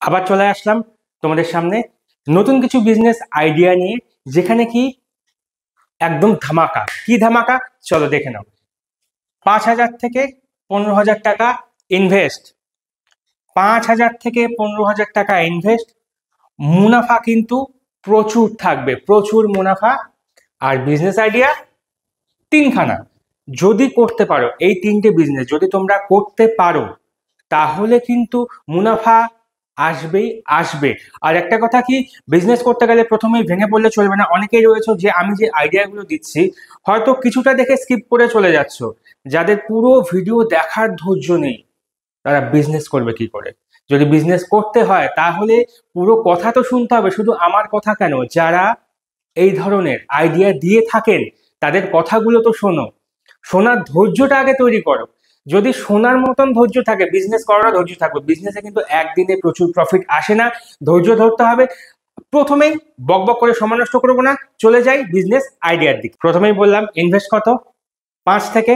আবার চলে আসলাম তোমাদের সামনে নতুন কিছু বিজনেস আইডিয়া নিয়ে, যেখানে কি একদম ধামাকা। কি ধামাকা চলো দেখে নাও। 5,000 থেকে 15,000 টাকা ইনভেস্ট, 5,000 থেকে 15,000 টাকা ইনভেস্ট, মুনাফা কিন্তু প্রচুর থাকবে, প্রচুর মুনাফা। আর বিজনেস আইডিয়া তিনখানা। যদি করতে পারো, এই তিনটে বিজনেস যদি তোমরা করতে পারো, তাহলে কিন্তু মুনাফা আসবেই আসবে। আর একটা কথা কি, বিজনেস করতে গেলে প্রথমেই ভেঙে পড়লে চলবে না। অনেকেই রয়েছে যে আমি যে আইডিয়াগুলো দিচ্ছি হয়তো কিছুটা দেখে স্কিপ করে চলে যাচ্ছ, যাদের পুরো ভিডিও দেখার ধৈর্য নেই, তারা বিজনেস করবে কি করে? যদি বিজনেস করতে হয় তাহলে পুরো কথা তো শুনতে হবে। শুধু আমার কথা কেন, যারা এই ধরনের আইডিয়া দিয়ে থাকেন তাদের কথাগুলো তো শোনো, শোনার ধৈর্যটা আগে তৈরি করো। যদি শোনার মতন ধৈর্য থাকে, বিজনেস করার ধৈর্য থাকবে। বিজনেসে কিন্তু একদিনে প্রচুর প্রফিট আসে না, ধৈর্য ধরতে হবে। প্রথমেই বকবক করে সময় নষ্ট করবো না, চলে যাই বিজনেস আইডিয়ার দিকে। প্রথমেই বললাম ইনভেস্ট কত, 5 থেকে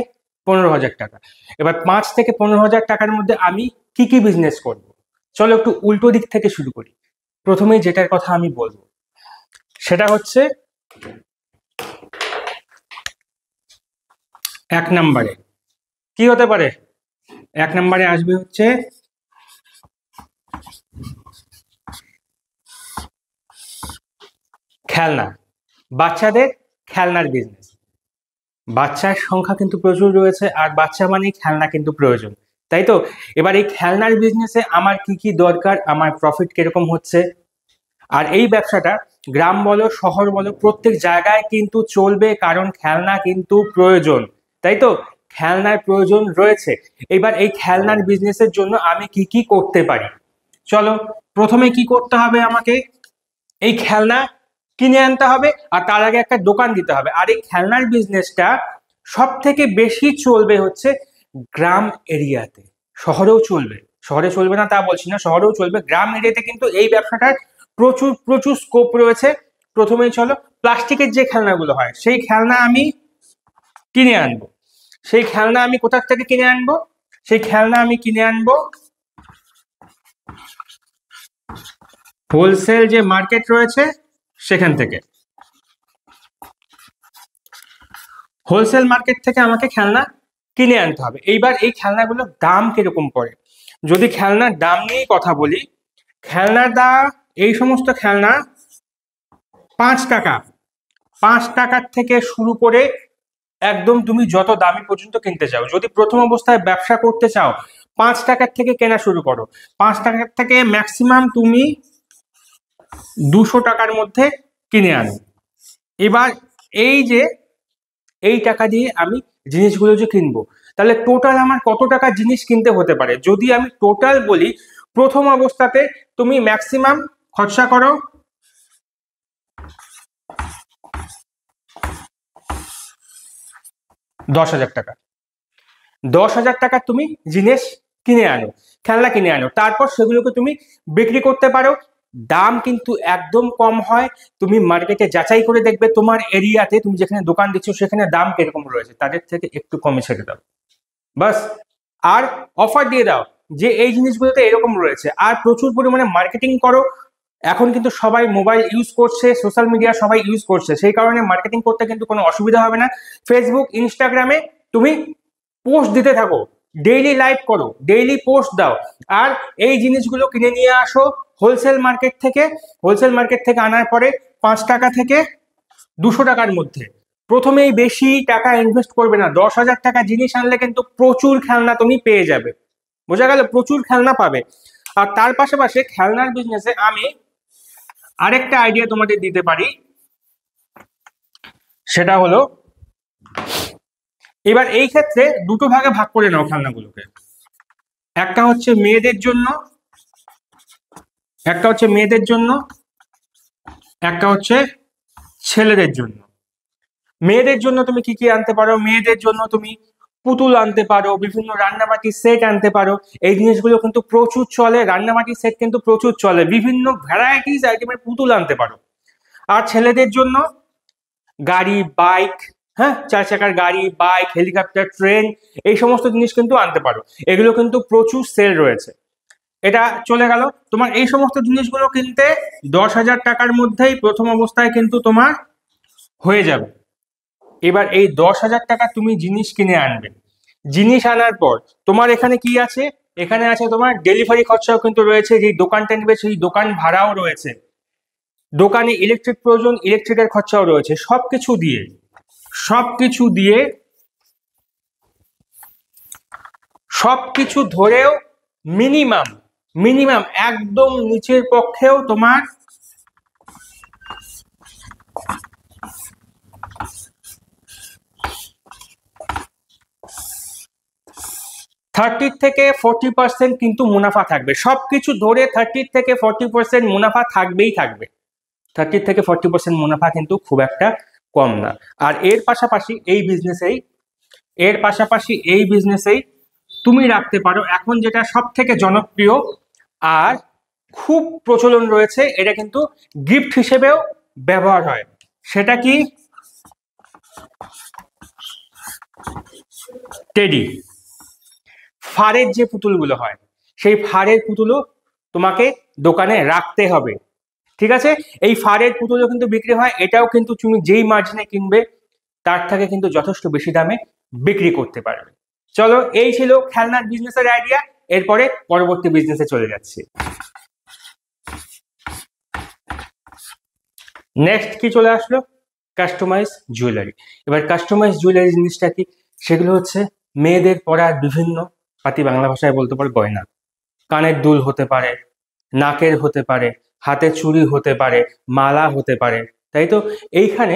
15,000 টাকা। এবার 5 থেকে 15,000 টাকার মধ্যে আমি কি কি বিজনেস করব, চলো একটু উল্টো দিক থেকে শুরু করি। প্রথমেই যেটার কথা আমি বলবো সেটা হচ্ছে, 1 নম্বরে কি হতে পারে? 1 নম্বরে আসবে হচ্ছে খেলনা, বাচ্চাদের খেলনার বিজনেস। বাচ্চার সংখ্যা কিন্তু প্রচুর রয়েছে, আর বাচ্চা মানেই খেলনা কিন্তু প্রয়োজন, তাই তো? এবার এই খেলনার বিজনেসে আমার কি কি দরকার, আমার প্রফিট কিরকম হচ্ছে। আর এই ব্যবসাটা গ্রাম বলো শহর বলো প্রত্যেক জায়গায় কিন্তু চলবে, কারণ খেলনা কিন্তু প্রয়োজন, তাই তো? খেলনার প্রয়োজন রয়েছে। এবার এই খেলনার বিজনেসের জন্য আমি কি কি করতে পারি, চলো। প্রথমে কি করতে হবে, আমাকে এই খেলনা কিনে আনতে হবে, আর তার আগে একটা দোকান দিতে হবে। আর এই খেলনার বিজনেসটা সব থেকে বেশি চলবে হচ্ছে গ্রাম এরিয়াতে। শহরেও চলবে, শহরে চলবে না তা বলছি না, শহরেও চলবে। গ্রাম এরিয়াতে কিন্তু এই ব্যবসাটার প্রচুর প্রচুর স্কোপ রয়েছে। প্রথমেই চলো, প্লাস্টিকের যে খেলনাগুলো হয় সেই খেলনা আমি কিনে আনবো। সেই খেলনা আমি কোথা থেকে কিনে আনবো? সেই খেলনা আমি কিনে আনবো হোলসেল যে মার্কেট রয়েছে সেখান থেকে। হোলসেল মার্কেট থেকে আমাকে খেলনা কিনে আনতে হবে। এইবার এই খেলনাগুলোর দাম কিরকম পড়ে, যদি খেলনার দাম নিয়েই কথা বলি, খেলনার দাম, এই সমস্ত খেলনা 5 টাকা, 5 টাকার থেকে শুরু করে একদম তুমি যত দামি পর্যন্ত কিনতে চাও। যদি প্রথম অবস্থায় ব্যবসা করতে চাও, 5 টাকার থেকে কেনা শুরু করো। 5 টাকার থেকে ম্যাক্সিমাম তুমি 200 টাকার মধ্যে কিনে আনো। এবার এই যে এই টাকা দিয়ে আমি জিনিসগুলো যে কিনবো, তাহলে টোটাল আমার কত টাকা জিনিস কিনতে হতে পারে? যদি আমি টোটাল বলি, প্রথম অবস্থাতে তুমি ম্যাক্সিমাম খরচা করো 10,000 টাকা। 10,000 টাকার তুমি জিনিস কিনে আনো, খেলনা কিনে আনো, তারপর সেগুলোকে তুমি বিক্রি করতে পারো। দাম কিন্তু একদম কম হয়। তুমি মার্কেটে যাচাই করে দেখবে তোমার এরিয়াতে, তুমি যেখানে দোকান দিচ্ছ সেখানে দাম কিরকম রয়েছে, তাদের থেকে একটু কমে ছেড়ে দাও, বাস। আর অফার দিয়ে দাও যে এই জিনিসগুলোতে এরকম রয়েছে, আর প্রচুর পরিমাণে মার্কেটিং করো। এখন কিন্তু সবাই মোবাইল ইউজ করছে, সোশ্যাল মিডিয়া সবাই ইউজ করছে, সেই কারণে মার্কেটিং করতে কিন্তু কোনো অসুবিধা হবে না। ফেসবুক, ইনস্টাগ্রামে তুমি পোস্ট দিতে থাকো, ডেইলি লাইভ করো, ডেইলি পোস্ট দাও, আর এই জিনিসগুলো কিনে নিয়ে আসো হোলসেল মার্কেট থেকে। হোলসেল মার্কেট থেকে আনার পরে 5 টাকা থেকে 200 টাকার মধ্যে। প্রথমেই বেশি টাকা ইনভেস্ট করবে না, 10,000 টাকা জিনিস আনলে কিন্তু প্রচুর খেলনা তুমি পেয়ে যাবে, বোঝা গেল? প্রচুর খেলনা পাবে। আর তার পাশাপাশি খেলনার বিজনেসে আমি আরেকটা আইডিয়া তোমাদের দিতে পারি, সেটা হলো, এবার এই ক্ষেত্রে দুটো ভাগে ভাগ করে নাও খেলনাগুলোকে। একটা হচ্ছে মেয়েদের জন্য, একটা হচ্ছে মেয়েদের জন্য, একটা হচ্ছে ছেলেদের জন্য। মেয়েদের জন্য তুমি কি কি আনতে পারো? মেয়েদের জন্য তুমি পুতুল আনতে পারো, বিভিন্ন রান্নাবাটির সেট আনতে পারো। এই জিনিসগুলো কিন্তু প্রচুর চলে, রান্নাবাটির সেট কিন্তু প্রচুর চলে, বিভিন্ন ভ্যারাইটিস আইটেমের পুতুল আনতে পারো। আর ছেলেদের জন্য গাড়ি, বাইক, হ্যাঁ, 4 চাকার গাড়ি, বাইক, হেলিকপ্টার, ট্রেন, এই সমস্ত জিনিস কিন্তু আনতে পারো। এগুলো কিন্তু প্রচুর সেল রয়েছে। এটা চলে গেল। তোমার এই সমস্ত জিনিসগুলো কিনতে 10,000 টাকার মধ্যেই প্রথম অবস্থায় কিন্তু তোমার হয়ে যাবে। এবার এই 10,000 টাকা তুমি জিনিস কিনে আনবে। জিনিস আনার পর তোমার এখানে কি আছে, এখানে আছে তোমার ডেলিভারি খরচাও কিন্তু রয়েছে, যে দোকানটা নেবে সেই দোকান ভাড়াও রয়েছে, দোকানে ইলেকট্রিক প্রয়োজন, ইলেকট্রিকের খরচাও রয়েছে। সবকিছু ধরেও মিনিমাম একদম নিচের পক্ষেও তোমার 30 থেকে 40% কিন্তু মুনাফা থাকবে। সবকিছু ধরে 30 থেকে 40% মুনাফা থাকবেই থাকবে। 30 থেকে 40% মুনাফা কিন্তু খুব একটা কম না। আর এর পাশাপাশি এই বিজনেসেই তুমি রাখতে পারো এখন যেটা সব থেকে জনপ্রিয় আর খুব প্রচলন রয়েছে, এটা কিন্তু গিফট হিসেবেও ব্যবহার হয়। সেটা কি? টেডি। ফারের যে পুতুলগুলো হয়, সেই ফারের পুতুলও তোমাকে দোকানে রাখতে হবে, ঠিক আছে? এই ফারের পুতুলও কিন্তু বিক্রি হয়, এটাও কিন্তু তুমি যেই মার্জিনে কিনবে তার থেকে কিন্তু যথেষ্ট বেশি দামে বিক্রি করতে পারবে। চলো, এই ছিল খেলনার বিজনেসের আইডিয়া। এরপরে পরবর্তী বিজনেসে চলে যাচ্ছি। নেক্সট কি চলে আসলো? Customize jewellery. এবার কাস্টমাইজ জুয়েলারি জিনিসটা কি? সেগুলো হচ্ছে মেয়েদের পরার বিভিন্ন পাতি, বাংলা ভাষায় বলতে পারে গয়না। কানের দুল হতে পারে, নাকের হতে পারে, হাতে চুড়ি হতে পারে, মালা হতে পারে, তাই তো? এইখানে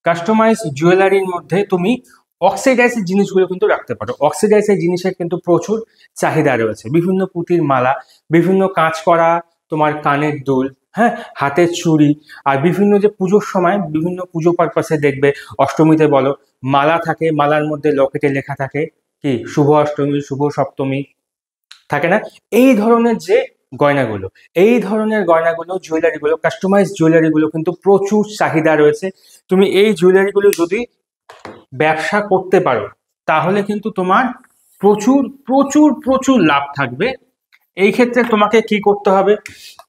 কাস্টমাইজ জুয়েলারির মধ্যে তুমি অক্সিডাইজের জিনিসগুলো কিন্তু রাখতে পারো। অক্সিডাইজের জিনিসের কিন্তু প্রচুর চাহিদা রয়েছে। বিভিন্ন পুঁতির মালা, বিভিন্ন কাজ করা তোমার কানের দুল, হ্যাঁ, হাতের চুড়ি, আর বিভিন্ন যে পুজোর সময় বিভিন্ন পুজো পারপাসে দেখবে, অষ্টমীতে বলো, মালা থাকে, মালার মধ্যে লকেটে লেখা থাকে কি শুভ অষ্টমী, শুভ সপ্তমী, থাকে না? এই ধরনের গয়নাগুলো, জুয়েলারিগুলো, কাস্টমাইজ জুয়েলারিগুলো কিন্তু প্রচুর চাহিদা রয়েছে। তুমি এই জুয়েলারিগুলো যদি ব্যবসা করতে পারো তাহলে কিন্তু তোমার প্রচুর প্রচুর প্রচুর লাভ থাকবে। এই ক্ষেত্রে তোমাকে কি করতে হবে?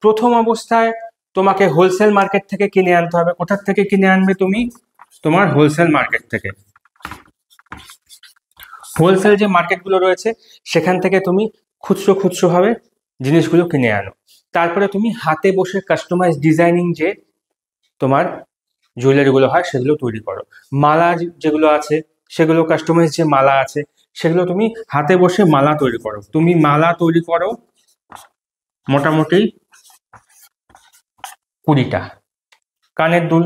প্রথম অবস্থায় তোমাকে হোলসেল মার্কেট থেকে কিনে আনতে হবে। কোথা থেকে কিনে আনবে তুমি? তোমার হোলসেল মার্কেট থেকে। হোলসেল যে মার্কেটগুলো রয়েছে সেখান থেকে তুমি খুচরো ভাবে জিনিসগুলো কিনে আনো। তারপরে তুমি হাতে বসে কাস্টমাইজ ডিজাইনিং যে তোমার জুয়েলারিগুলো হয় সেগুলো তৈরি করো। মালা যেগুলো আছে সেগুলো কাস্টমাইজ যে মালা আছে সেগুলো তুমি হাতে বসে মালা তৈরি করো। তুমি মালা তৈরি করো মোটামুটি 20টা। কানের দুল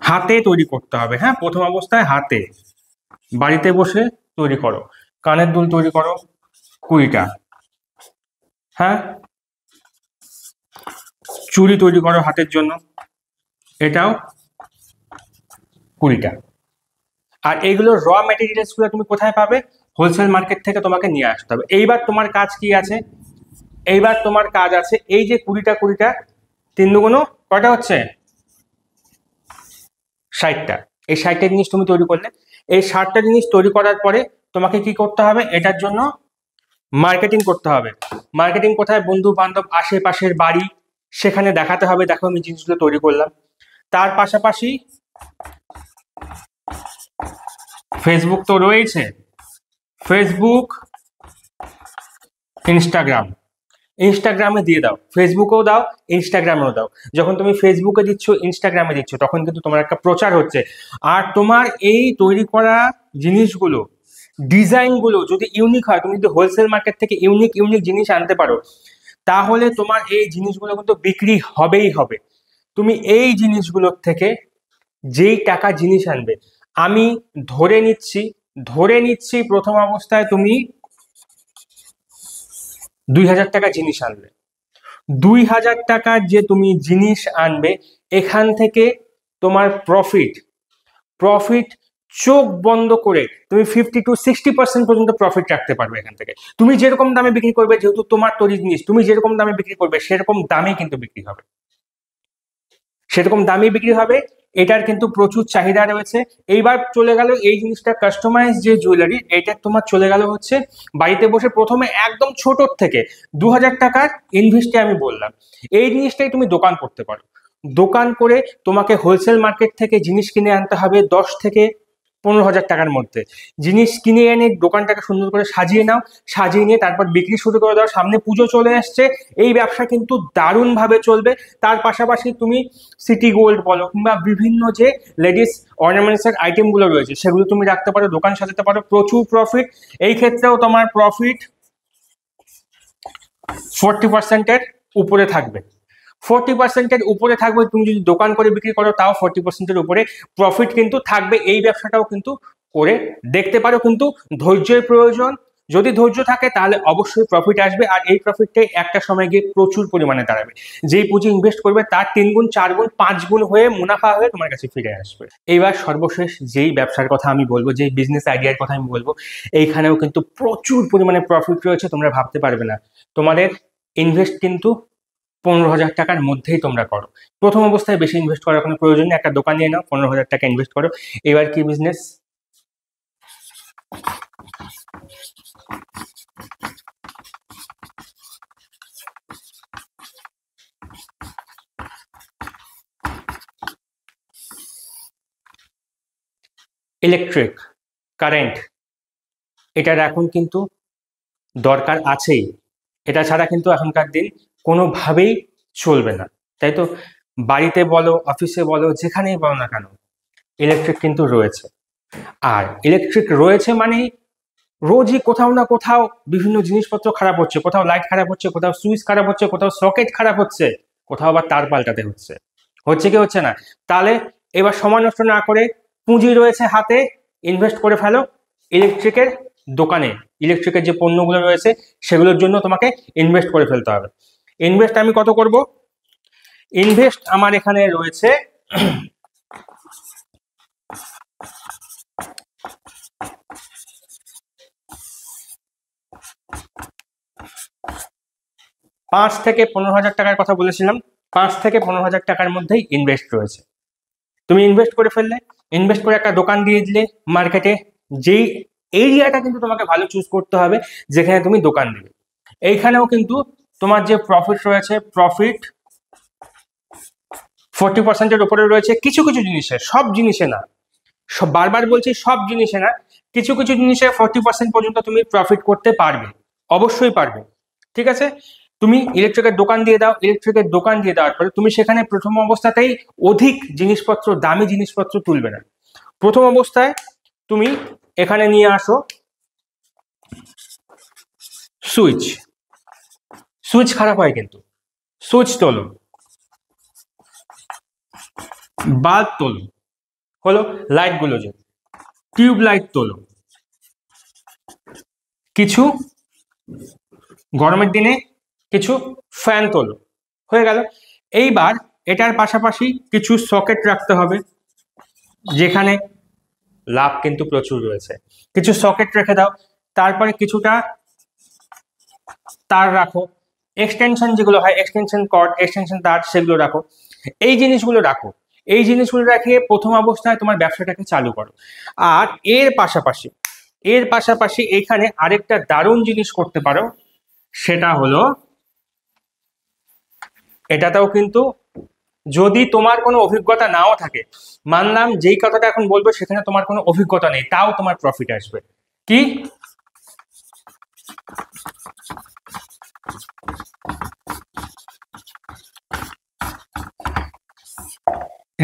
হাতে তৈরি করতে হবে, হ্যাঁ, প্রথম অবস্থায় হাতে, বাড়িতে বসে তৈরি করো। কানের দুল তৈরি করো 20টা, হ্যাঁ। চুড়ি তৈরি করো হাতের জন্য, এটাও 20টা। আর এইগুলো র মেটেরিয়ালস গুলো তুমি কোথায় পাবে? হোলসেল মার্কেট থেকে তোমাকে নিয়ে আসতে হবে। এইবার তোমার কাজ কি আছে? এইবার তোমার কাজ আছে এই যে 20টা 3 দুগুণ কয়টা হচ্ছে? 60টা। এই 60টা জিনিস তুমি তৈরি করলে, এই 60টা জিনিস তৈরি করার পরে তোমাকে কি করতে হবে? এটার জন্য মার্কেটিং করতে হবে। মার্কেটিং কোথায়? বন্ধু বান্ধব, আশেপাশের বাড়ি, সেখানে দেখাতে হবে, দেখো আমি জিনিসগুলো তৈরি করলাম। তার পাশাপাশি ফেসবুক তো রয়েছে, ফেসবুক, ইনস্টাগ্রামে দিয়ে দাও, ফেসবুকেও দাও, ইনস্টাগ্রামেও দাও। যখন তুমি ফেসবুকে দিচ্ছ, ইনস্টাগ্রামে দিচ্ছ, তখন কিন্তু তোমার একটা প্রচার হচ্ছে। আর তোমার এই তৈরি করা জিনিসগুলো, ডিজাইনগুলো যদি ইউনিক হয়, তুমি যদি হোলসেল মার্কেট থেকে ইউনিক জিনিস আনতে পারো, তাহলে তোমার এই জিনিসগুলো কিন্তু বিক্রি হবেই হবে। তুমি এই জিনিসগুলোর থেকে যেই টাকা জিনিস আনবে, আমি ধরে নিচ্ছি প্রথম অবস্থায় তুমি 2000 টাকা জিনিস আনবে। 2000 টাকার যে তুমি জিনিস আনবে, এখান থেকে তোমার প্রফিট চোখ বন্ধ করে তুমি 50 to 60% পর্যন্ত প্রফিট রাখতে পারবে এখান থেকে। তুমি যেরকম দামে বিক্রি করবে, যেহেতু তোমার তৈরি জিনিস, তুমি যেরকম দামে বিক্রি করবে সেরকম দামে কিন্তু বিক্রি হবে, সেরকম দামে বিক্রি হবে। এটার কিন্তু প্রচুর চাহিদা রয়েছে। এইবার চলে গেল এই জিনিসটা, কাস্টমাইজ যে জুয়েলারি, এটা তোমার চলে গেল হচ্ছে বাড়িতে বসে প্রথমে একদম ছোটোর থেকে 2000 টাকার ইনভেস্টে আমি বললাম। এই জিনিসটাই তুমি দোকান করতে পারো। দোকান করে তোমাকে হোলসেল মার্কেট থেকে জিনিস কিনে আনতে হবে 10 থেকে 15 হাজার টাকার মধ্যে। জিনিস কিনে এনে দোকানটাকে সুন্দর করে সাজিয়ে নাও, সাজিয়ে নিয়ে তারপর বিক্রি শুরু করে দাও। সামনে পুজো চলে আসছে, এই ব্যবসা কিন্তু দারুণভাবে চলবে। তার পাশাপাশি তুমি সিটি গোল্ড বলো কিংবা বিভিন্ন যে লেডিস অর্নামেন্টসের আইটেমগুলো রয়েছে সেগুলো তুমি রাখতে পারো, দোকান সাজাতে পারো, প্রচুর প্রফিট। এই ক্ষেত্রেও তোমার প্রফিট 40%-এর উপরে থাকবে। 40%-এর উপরে থাকবে। তুমি যদি দোকান করে বিক্রি করো তাও 40%-এর উপরে প্রফিট কিন্তু থাকবে। এই ব্যবসাটাও কিন্তু করে দেখতে পারো, কিন্তু ধৈর্যের প্রয়োজন। যদি ধৈর্য থাকে তাহলে অবশ্যই প্রফিট আসবে, আর এই প্রফিটটাই একটা সময় গিয়ে প্রচুর পরিমাণে দাঁড়াবে। যেই পুঁজি ইনভেস্ট করবে তার 3 গুণ 4 গুণ 5 গুণ হয়ে মুনাফা হয়ে তোমার কাছে ফিরে আসবে। এইবার সর্বশেষ যেই ব্যবসার কথা আমি বলবো, যেই বিজনেস আইডিয়ার কথা আমি বলবো, এইখানেও কিন্তু প্রচুর পরিমাণে প্রফিট রয়েছে, তোমরা ভাবতে পারবে না। তোমাদের ইনভেস্ট কিন্তু 15,000 টাকার মধ্যেই তোমরা করো। প্রথম অবস্থায় বেশি ইনভেস্ট করার কোনো প্রয়োজন নেই, একটা দোকান নিয়ে নাও, 15,000 টাকা ইনভেস্ট করো। এবার কি বিজনেস? ইলেকট্রিক কারেন্ট, এটার এখন কিন্তু দরকার আছেই। এটা ছাড়া কিন্তু এখনকার দিন কোনোভাবেই চলবে না, তাই তো? বাড়িতে বলো, অফিসে বলো, যেখানেই বলো না কেন, ইলেকট্রিক কিন্তু রয়েছে। আর ইলেকট্রিক রয়েছে মানে রোজই কোথাও না কোথাও বিভিন্ন জিনিসপত্র খারাপ হচ্ছে, কোথাও লাইট খারাপ হচ্ছে, কোথাও সুইচ খারাপ হচ্ছে, কোথাও সকেট খারাপ হচ্ছে, কোথাও আবার তার পাল্টাতে হচ্ছে। হচ্ছে কি হচ্ছে না? তাহলে এবার সময় নষ্ট না করে পুঁজি রয়েছে হাতে, ইনভেস্ট করে ফেলো ইলেকট্রিকের দোকানে। ইলেকট্রিকের যে পণ্যগুলো রয়েছে সেগুলোর জন্য তোমাকে ইনভেস্ট করে ফেলতে হবে। ইনভেস্ট আমি কত করব? ইনভেস্ট আমার এখানে রয়েছে 5 থেকে 15 হাজার টাকার কথা বলেছিলাম। 5 থেকে 15 হাজার টাকার মধ্যেই ইনভেস্ট রয়েছে। তুমি ইনভেস্ট করে ফেললে, ইনভেস্ট করে একটা দোকান দিয়ে দিলে মার্কেটে। যেই এরিয়াটা কিন্তু তোমাকে ভালো চুজ করতে হবে যেখানে তুমি দোকান দিবে। এইখানেও কিন্তু তোমার যে প্রফিট রয়েছে, প্রফিট 40%-এর উপরে রয়েছে। কিছু কিছু জিনিসে, সব জিনিসে না, সব বারবার বলছি, সব জিনিসে না, কিছু কিছু জিনিসে 40% পর্যন্ত তুমি প্রফিট করতে পারবে, অবশ্যই পারবে। ঠিক আছে? তুমি ইলেকট্রিকের দোকান দিয়ে দাও, ইলেকট্রিকের দোকান দিয়ে দেওয়ার পরে তুমি সেখানে প্রথম অবস্থাতেই অধিক জিনিসপত্র, দামি জিনিসপত্র তুলবে না। প্রথম অবস্থায় তুমি এখানে নিয়ে আসো সুইচ। সুইচ খারাপ হয় কিন্তু, সুইচ তোলো, বাল্ব তোলো, হলো লাইট গুলো, যে টিউব লাইট তোলো, কিছু গরমের দিনে কিছু ফ্যান তোলো, হয়ে গেল। এইবার এটার পাশাপাশি কিছু সকেট রাখতে হবে, যেখানে লাভ কিন্তু প্রচুর রয়েছে। কিছু সকেট রেখে দাও, তারপরে কিছুটা তার রাখো, এক্সটেনশন যেগুলো হয়, এক্সটেনশন কর্ড, এক্সটেনশন তার, সেগুলো রাখো। এই জিনিসগুলো রাখো, এই জিনিসগুলো রাখিয়ে প্রথম অবস্থায় তোমার ব্যবসাটাকে চালু করো। আর এর পাশাপাশি এখানে আরেকটা দারুণ জিনিস করতে পারো, সেটা হলো এটাতেও কিন্তু, যদি তোমার কোনো অভিজ্ঞতা নাও থাকে, মানলাম যেই কথাটা এখন বলবো সেখানে তোমার কোনো অভিজ্ঞতা নেই, তাও তোমার প্রফিট আসবে। কি?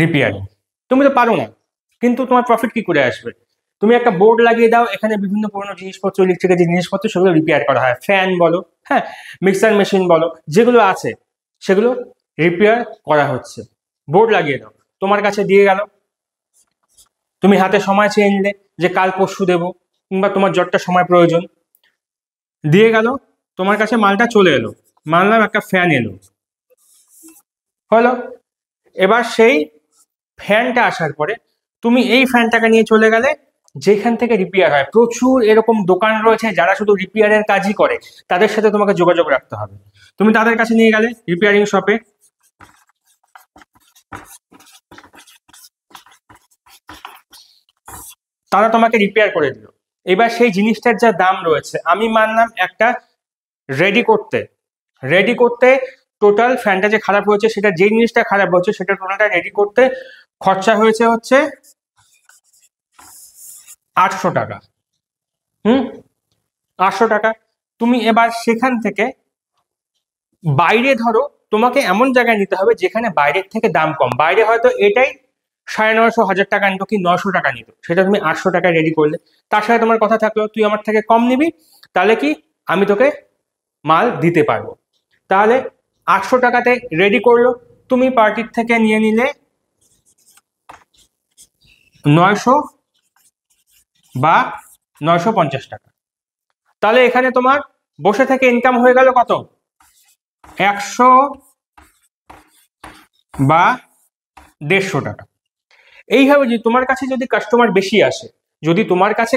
রিপেয়ারিং। তুমি তো পারো না, কিন্তু তোমার প্রফিট কি করে আসবে? তুমি একটা বোর্ড লাগিয়ে দাও, এখানে বিভিন্ন পুরোনো জিনিসপত্র, ইলেকট্রিকের যে জিনিসপত্র সেগুলো রিপেয়ার করা হয়, ফ্যান বলো, হ্যাঁ, মিক্সার মেশিন বলো, যেগুলো আছে সেগুলো রিপেয়ার করা হচ্ছে। বোর্ড লাগিয়ে দাও, তোমার কাছে দিয়ে গেল, তুমি হাতে সময় চেয়ে নিলে যে কাল পরশু দেবো, কিংবা তোমার যতটা সময় প্রয়োজন, দিয়ে গেল, তোমার কাছে মালটা চলে এলো। মানলাম একটা ফ্যান এলো, হলো। এবার সেই ফ্যানটা আসার পরে তুমি এই ফ্যানটাকে নিয়ে চলে গেলে যেখান থেকে রিপেয়ার হয়। প্রচুর এরকম দোকান রয়েছে যারা শুধু রিপেয়ারের কাজই করে, তাদের সাথে তোমাকে যোগাযোগ রাখতে হবে। তুমি তাদের কাছে নিয়ে গেলে রিপেয়ারিং শপে, তারা তোমাকে রিপেয়ার করে দিল। এবার সেই জিনিসটার যা দাম রয়েছে, আমি মানলাম একটা রেডি করতে টোটাল ফ্যানটা যে খারাপ হয়েছে, সেটা যে জিনিসটা খারাপ হচ্ছে সেটা টোটালটা রেডি করতে খরচা হয়েছে হচ্ছে 800 টাকা। 800 টাকা। তুমি এবার সেখান থেকে বাইরে ধরো তোমাকে এমন জায়গায় নিতে হবে যেখানে বাইরের থেকে দাম কম, বাইরে হয়তো এটাই 950 1000 টাকা নিত কি 900 টাকা নিত, সেটা তুমি 800 টাকায় রেডি করলে, তার সাথে তোমার কথা থাকলো তুই আমার থেকে কম নিবি, তাহলে কি আমি তোকে মাল দিতে পারবো। তাহলে 800 টাকাতে রেডি করলো, তুমি পার্টির থেকে নিয়ে নিলে 900 বা 950 টাকা। তাহলে এখানে তোমার বসে থেকে ইনকাম হয়ে গেল কত, 100 বা 150 টাকা। এইভাবে যদি তোমার কাছে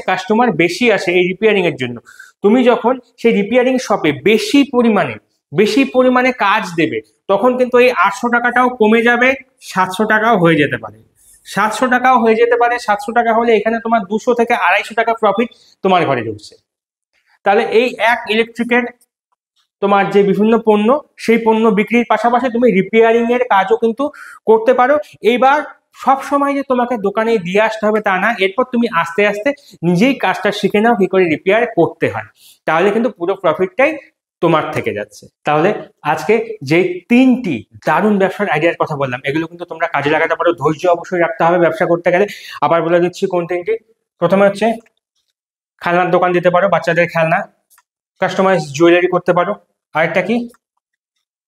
কাস্টমার বেশি আসে এই রিপেয়ারিং এর জন্য, তুমি যখন সেই রিপেয়ারিং শপে বেশি পরিমাণে কাজ দেবে, তখন কিন্তু এই 800 টাকাটাও কমে যাবে, 700 টাকাও হয়ে যেতে পারে। 700 টাকা হলে এখানে তোমার 200 থেকে 250 টাকা প্রফিট তোমার ঘরে ঢুকছে। তাহলে এই এক ইলেকট্রিকের তোমার যে বিভিন্ন পণ্য, সেই পণ্য বিক্রির পাশাপাশি তুমি রিপেয়ারিং এর কাজও কিন্তু করতে পারো। এইবার সব সময় যে তোমাকে দোকানে দিয়ে আসতে হবে তা না, এরপর তুমি আস্তে আস্তে নিজেই কাজটা শিখে নাও কি করে রিপেয়ার করতে হয়, তাহলে কিন্তু পুরো প্রফিটটাই তোমার থেকে যাচ্ছে। তাহলে আজকে যে 3টি দারুণ ব্যবসার আইডিয়ার কথা বললাম, এগুলো কিন্তু তোমরা কাজে লাগাতে পারো। ধৈর্য অবশ্যই রাখতে হবে ব্যবসা করতে গেলে। আবার বলে দিচ্ছি কোন 3টি। প্রথমে হচ্ছে খেলনার দোকান দিতে পারো, বাচ্চাদের খেলনা, কাস্টমাইজ জুয়েলারি করতে পারো। আরেকটা কি,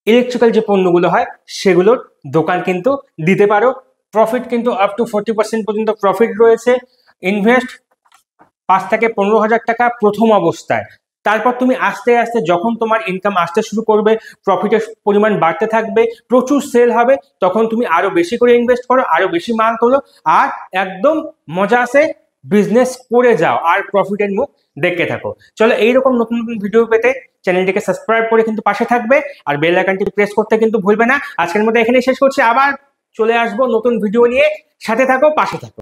ইলেকট্রিক্যাল যে পণ্যগুলো হয় সেগুলোর দোকান কিন্তু দিতে পারো। প্রফিট কিন্তু আপ টু 40% পর্যন্ত প্রফিট রয়েছে। ইনভেস্ট 5 থেকে 15,000 টাকা প্রথম অবস্থায়। তারপর তুমি আস্তে আস্তে যখন তোমার ইনকাম আসতে শুরু করবে, প্রফিটের পরিমাণ বাড়তে থাকবে, প্রচুর সেল হবে, তখন তুমি আরো বেশি করে ইনভেস্ট করো, আরো বেশি মাল তোলো, আর একদম মজা আসে বিজনেস করে যাও আর প্রফিটের মুখ দেখতে থাকো। চলো, এইরকম নতুন নতুন ভিডিও পেতে চ্যানেলটিকে সাবস্ক্রাইব করে কিন্তু পাশে থাকবে, আর বেল আইকনটি প্রেস করতে কিন্তু ভুলবে না। আজকের মতো এখানেই শেষ করছি, আবার চলে আসবো নতুন ভিডিও নিয়ে। সাথে থাকো, পাশে থাকো।